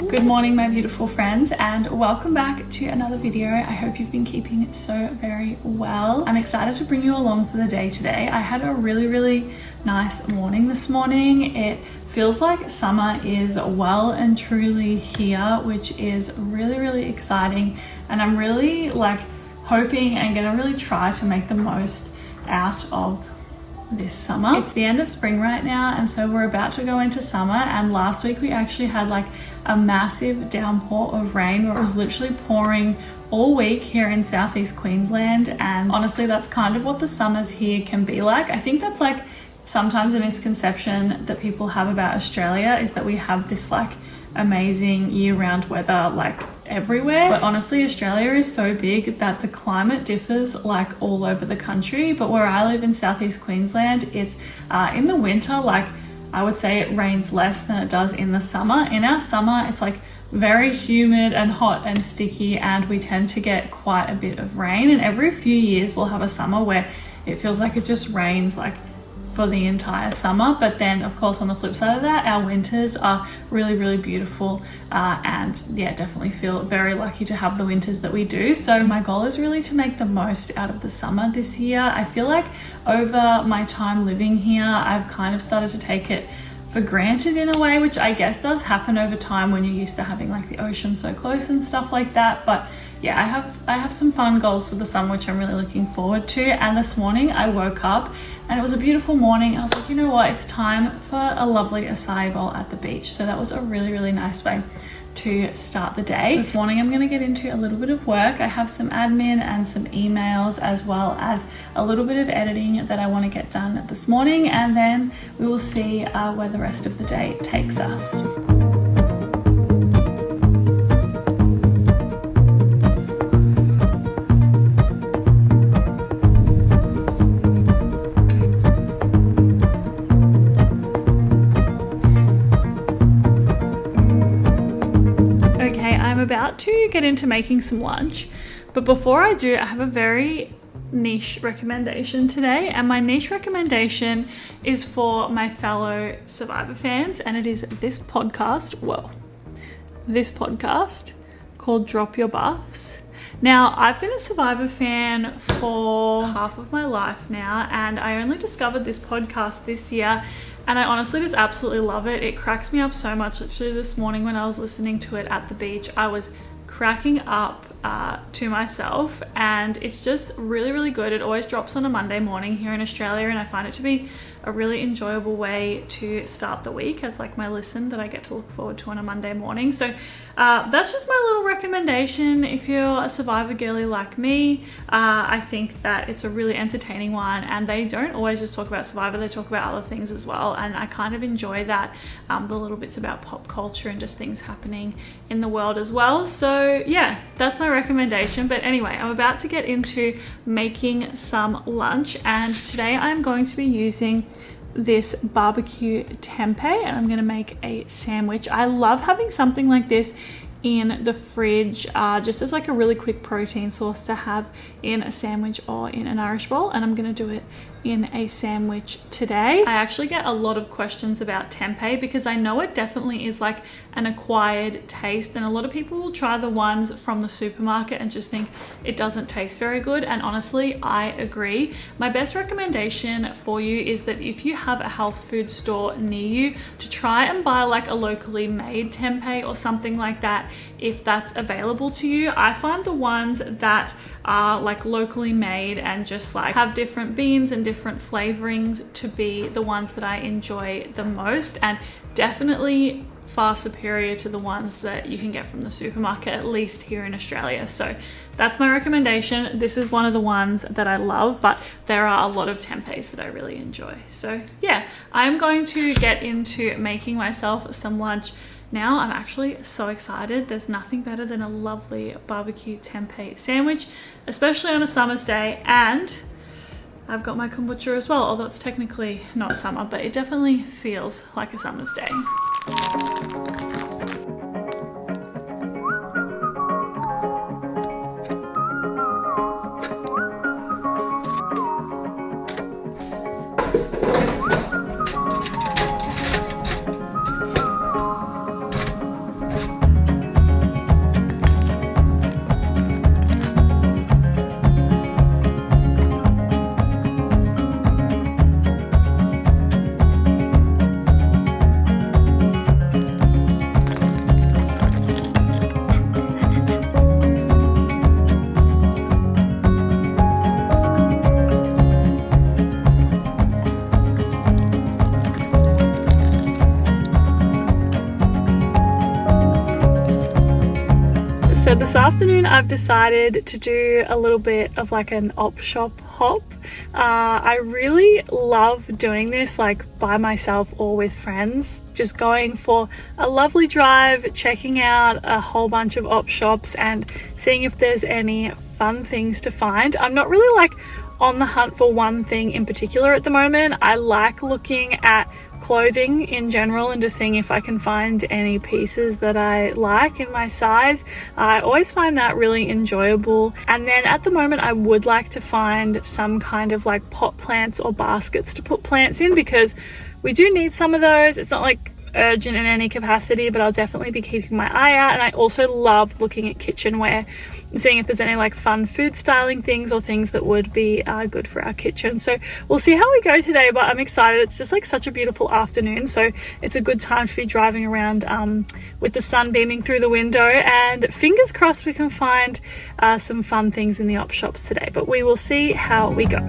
Good morning, my beautiful friends, and welcome back to another video. I hope you've been keeping so very well. I'm excited to bring you along for the day today. I had a really nice morning this morning. It feels like summer is well and truly here, which is really exciting, and I'm really hoping and gonna really try to make the most out of this summer. It's the end of spring right now, and so we're about to go into summer, and last week we actually had a massive downpour of rain where it was literally pouring all week here in southeast Queensland. And honestly, that's kind of what the summers here can be like. I think that's sometimes a misconception that people have about Australia, is that we have this amazing year-round weather everywhere. But honestly, Australia is so big that the climate differs all over the country. But where I live in southeast Queensland, it's in the winter, I would say it rains less than it does in the summer. In our summer, it's very humid and hot and sticky, and we tend to get quite a bit of rain. And every few years we'll have a summer where it feels like it just rains for the entire summer. But then of course on the flip side of that, our winters are really beautiful, and yeah, definitely feel very lucky to have the winters that we do. So my goal is really to make the most out of the summer this year. I feel like over my time living here, I've kind of started to take it for granted in a way, which I guess does happen over time when you're used to having the ocean so close and stuff like that. But yeah, I have some fun goals for the summer, which I'm really looking forward to. And this morning I woke up and it was a beautiful morning. I was like, you know what, it's time for a lovely acai bowl at the beach. So that was a really nice way to start the day. This morning I'm going to get into a little bit of work. I have some admin and some emails, as well as a little bit of editing that I want to get done this morning, and then we will see where the rest of the day takes us. About to get into making some lunch, but before I do, I have a very niche recommendation today, and my niche recommendation is for my fellow Survivor fans, and it is this podcast called Drop Your Buffs. Now, I've been a Survivor fan for half of my life now, and I only discovered this podcast this year, and I honestly just absolutely love it. It cracks me up so much. Literally this morning when I was listening to it at the beach, I was cracking up to myself, and it's just really good. It always drops on a Monday morning here in Australia, and I find it to be a really enjoyable way to start the week as my listen that I get to look forward to on a Monday morning. So that's just my little recommendation. If you're a Survivor girly like me, I think that it's a really entertaining one, and they don't always just talk about Survivor, they talk about other things as well, and I kind of enjoy that, the little bits about pop culture and just things happening in the world as well. So yeah, that's my recommendation. But anyway, I'm about to get into making some lunch, and today I'm going to be using this barbecue tempeh, and I'm gonna make a sandwich. I love having something like this in the fridge, just as a really quick protein source to have in a sandwich or in an Irish bowl, and I'm gonna do it in a sandwich today. I actually get a lot of questions about tempeh because I know it definitely is an acquired taste, and a lot of people will try the ones from the supermarket and just think it doesn't taste very good, and honestly I agree. My best recommendation for you is that if you have a health food store near you, to try and buy a locally made tempeh or something like that if that's available to you. I find the ones that are locally made and just have different beans and different flavorings to be the ones that I enjoy the most, and definitely far superior to the ones that you can get from the supermarket, at least here in Australia. So that's my recommendation. This is one of the ones that I love, but there are a lot of tempehs that I really enjoy. So yeah, I'm going to get into making myself some lunch now I'm actually so excited. There's nothing better than a lovely barbecue tempeh sandwich, especially on a summer's day. And I've got my kombucha as well, although it's technically not summer, but it definitely feels like a summer's day. So this afternoon I've decided to do a little bit of like an op shop hop. I really love doing this like by myself or with friends, just going for a lovely drive, checking out a whole bunch of op shops and seeing if there's any fun things to find. I'm not really like on the hunt for one thing in particular at the moment. I like looking at clothing in general and just seeing if I can find any pieces that I like in my size. I always find that really enjoyable. And then at the moment I would like to find some kind of like pot plants or baskets to put plants in, because we do need some of those. It's not like urgent in any capacity, but I'll definitely be keeping my eye out. And I also love looking at kitchenware, seeing if there's any like fun food styling things or things that would be good for our kitchen. So we'll see how we go today, but I'm excited. It's just like such a beautiful afternoon, so it's a good time to be driving around with the sun beaming through the window, and fingers crossed we can find some fun things in the op shops today, but we will see how we go.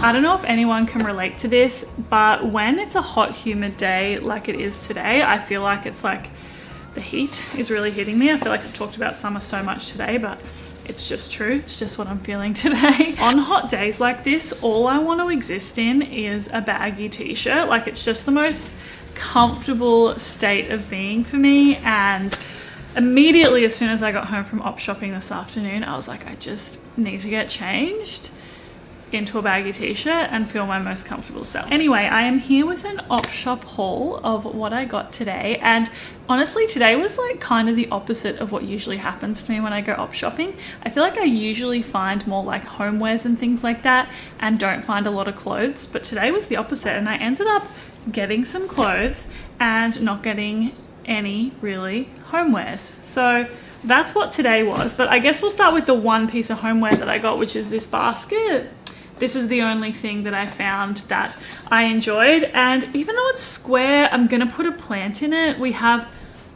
I don't know if anyone can relate to this, but when it's a hot, humid day like it is today, I feel like it's like the heat is really hitting me. I feel like I've talked about summer so much today, but it's just true. It's just what I'm feeling today. On hot days like this, all I want to exist in is a baggy t-shirt. Like, it's just the most comfortable state of being for me. And immediately as soon as I got home from op shopping this afternoon, I was like, I just need to get changed into a baggy t-shirt and feel my most comfortable self. Anyway, I am here with an op shop haul of what I got today, and honestly today was like kind of the opposite of what usually happens to me when I go op shopping. I feel like I usually find more like homewares and things like that and don't find a lot of clothes, but today was the opposite, and I ended up getting some clothes and not getting any really homewares. So that's what today was. But I guess we'll start with the one piece of homeware that I got, which is this basket. This is the only thing that I found that I enjoyed, and even though it's square, I'm gonna put a plant in it. We have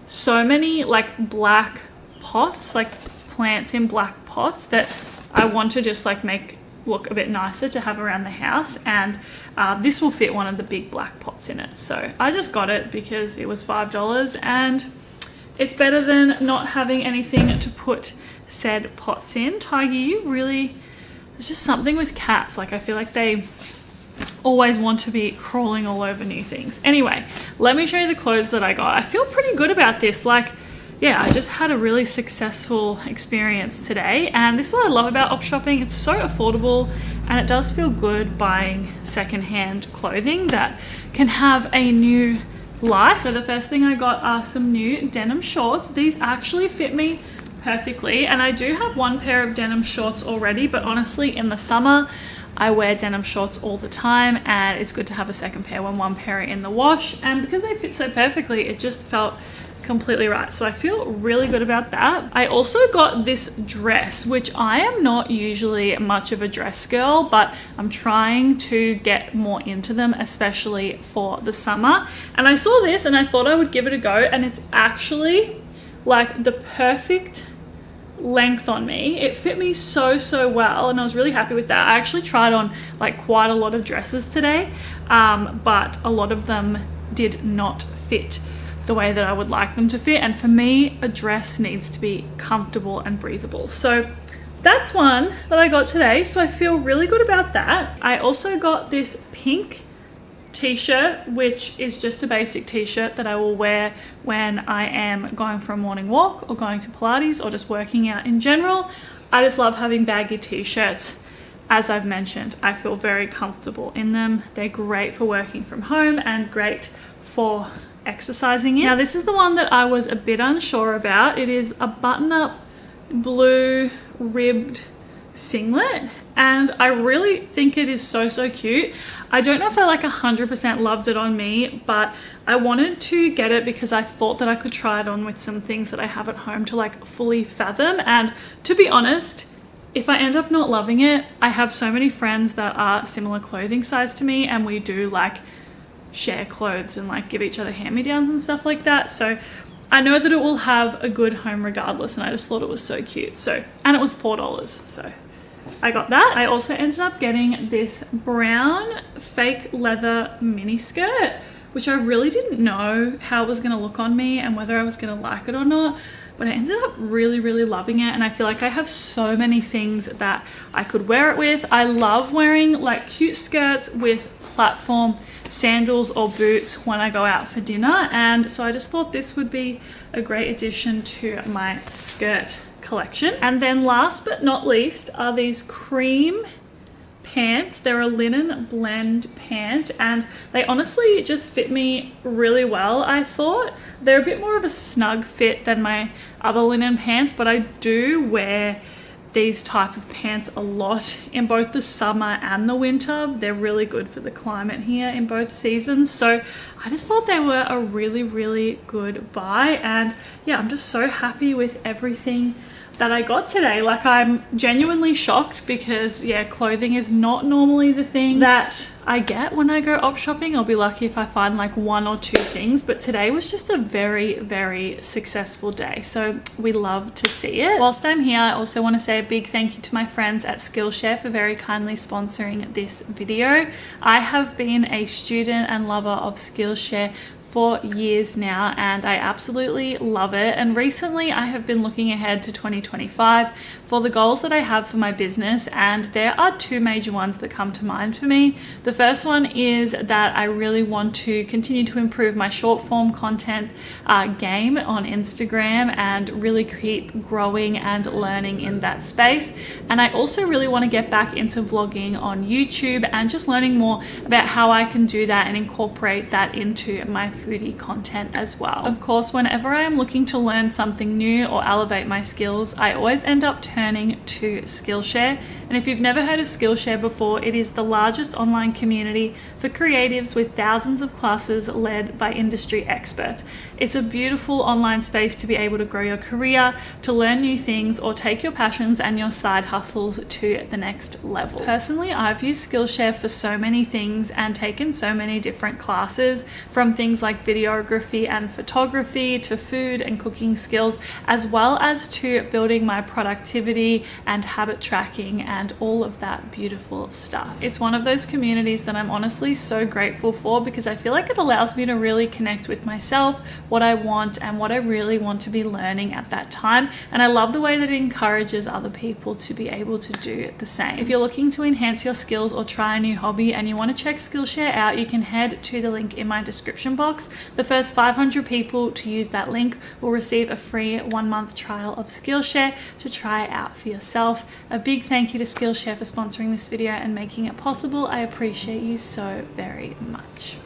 so many like black pots, like plants in black pots, that I want to just like make look a bit nicer to have around the house, and this will fit one of the big black pots in it. So I just got it because it was $5, and it's better than not having anything to put said pots in. Tiger, you really... It's just something with cats, like I feel like they always want to be crawling all over new things. Anyway, let me show you the clothes that I got. I feel pretty good about this. Like, yeah, I just had a really successful experience today, and this is what I love about op shopping. It's so affordable, and it does feel good buying secondhand clothing that can have a new life. So the first thing I got are some new denim shorts. These actually fit me perfectly, and I do have one pair of denim shorts already, but honestly in the summer I wear denim shorts all the time, and it's good to have a second pair when one pair are in the wash. And because they fit so perfectly, it just felt completely right. So I feel really good about that. I also got this dress, which I am not usually much of a dress girl, but I'm trying to get more into them, especially for the summer. And I saw this and I thought I would give it a go, and it's actually like the perfect length on me. It fit me so well, and I was really happy with that. I actually tried on like quite a lot of dresses today, but a lot of them did not fit the way that I would like them to fit, and for me a dress needs to be comfortable and breathable. So that's one that I got today, so I feel really good about that. I also got this pink t-shirt, which is just a basic t-shirt that I will wear when I am going for a morning walk or going to Pilates or just working out in general. I just love having baggy t-shirts. As I've mentioned, I feel very comfortable in them. They're great for working from home and great for exercising in. Now this is the one that I was a bit unsure about. It is a button-up blue ribbed singlet, and I really think it is so cute. I don't know if I like 100% loved it on me, but I wanted to get it because I thought that I could try it on with some things that I have at home to like fully fathom. And to be honest, if I end up not loving it, I have so many friends that are similar clothing size to me, and we do like share clothes and like give each other hand-me-downs and stuff like that. So I know that it will have a good home regardless, and I just thought it was so cute. So, and it was $4, so I got that. I also ended up getting this brown fake leather mini skirt, which I really didn't know how it was going to look on me and whether I was going to like it or not, but I ended up really loving it. And I feel like I have so many things that I could wear it with. I love wearing like cute skirts with platform sandals or boots when I go out for dinner, and so I just thought this would be a great addition to my skirt collection. And then last but not least are these cream pants. They're a linen blend pant, and they honestly just fit me really well. I thought they're a bit more of a snug fit than my other linen pants, but I do wear these type of pants a lot in both the summer and the winter. They're really good for the climate here in both seasons, so I just thought they were a really good buy. And yeah, I'm just so happy with everything that I got today. Like, I'm genuinely shocked because yeah, clothing is not normally the thing that I get when I go op shopping. I'll be lucky if I find like 1 or 2 things, but today was just a very successful day, so we love to see it. Whilst I'm here, I also want to say a big thank you to my friends at Skillshare for very kindly sponsoring this video. I have been a student and lover of Skillshare for years now, and I absolutely love it. And recently I have been looking ahead to 2025 for the goals that I have for my business, and there are 2 major ones that come to mind for me. The first one is that I really want to continue to improve my short form content game on Instagram and really keep growing and learning in that space. And I also really want to get back into vlogging on YouTube and just learning more about how I can do that and incorporate that into my foodie content as well. Of course, whenever I am looking to learn something new or elevate my skills, I always end up turning to Skillshare. And if you've never heard of Skillshare before, it is the largest online community for creatives with thousands of classes led by industry experts. It's a beautiful online space to be able to grow your career, to learn new things, or take your passions and your side hustles to the next level. Personally, I've used Skillshare for so many things and taken so many different classes, from things like videography and photography to food and cooking skills, as well as to building my productivity and habit tracking and all of that beautiful stuff. It's one of those communities that I'm honestly so grateful for, because I feel like it allows me to really connect with myself, what I want and what I really want to be learning at that time. And I love the way that it encourages other people to be able to do the same. If you're looking to enhance your skills or try a new hobby and you want to check Skillshare out, you can head to the link in my description box. The first 500 people to use that link will receive a free 1-month trial of Skillshare to try out for yourself. A big thank you to Skillshare for sponsoring this video and making it possible. I appreciate you so very much.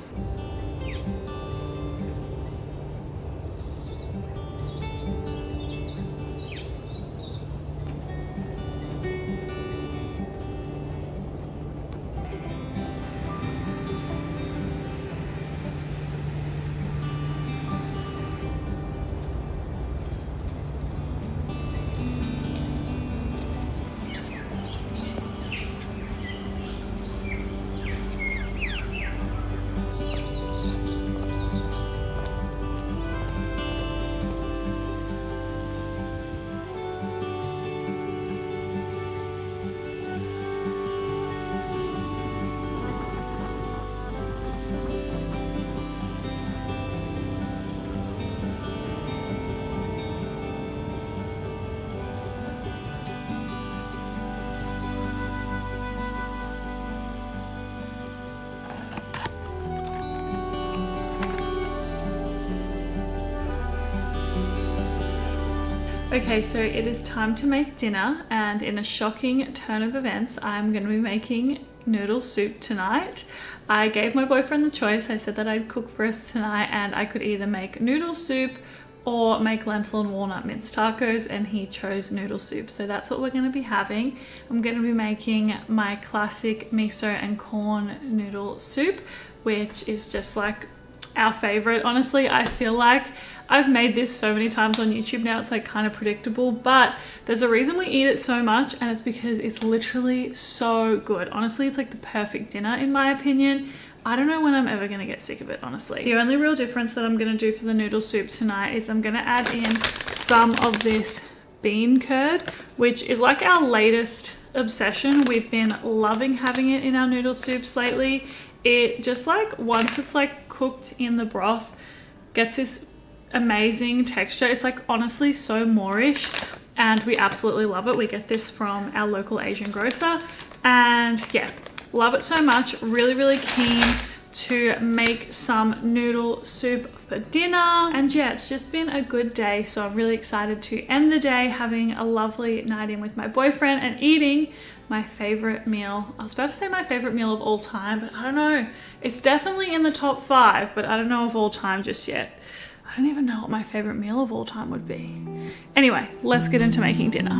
Okay, so it is time to make dinner, and in a shocking turn of events, I'm going to be making noodle soup tonight. I gave my boyfriend the choice. I said that I'd cook for us tonight and I could either make noodle soup or make lentil and walnut mince tacos, and he chose noodle soup. So that's what we're going to be having. I'm going to be making my classic miso and corn noodle soup, which is just like our favorite. Honestly, I feel like I've made this so many times on YouTube now, it's like kind of predictable, but there's a reason we eat it so much, and it's because it's literally so good. Honestly, it's like the perfect dinner in my opinion. I don't know when I'm ever gonna get sick of it, honestly. The only real difference that I'm gonna do for the noodle soup tonight is I'm gonna add in some of this bean curd, which is like our latest obsession. We've been loving having it in our noodle soups lately. It just like, once it's like cooked in the broth, gets this amazing texture. It's like honestly so moreish, and we absolutely love it. We get this from our local Asian grocer, and yeah, love it so much. Really keen to make some noodle soup for dinner. And yeah, it's just been a good day, so I'm really excited to end the day having a lovely night in with my boyfriend and eating my favorite meal. I was about to say my favorite meal of all time, but I don't know. It's definitely in the top 5, but I don't know of all time just yet. I don't even know what my favorite meal of all time would be. Anyway, let's get into making dinner.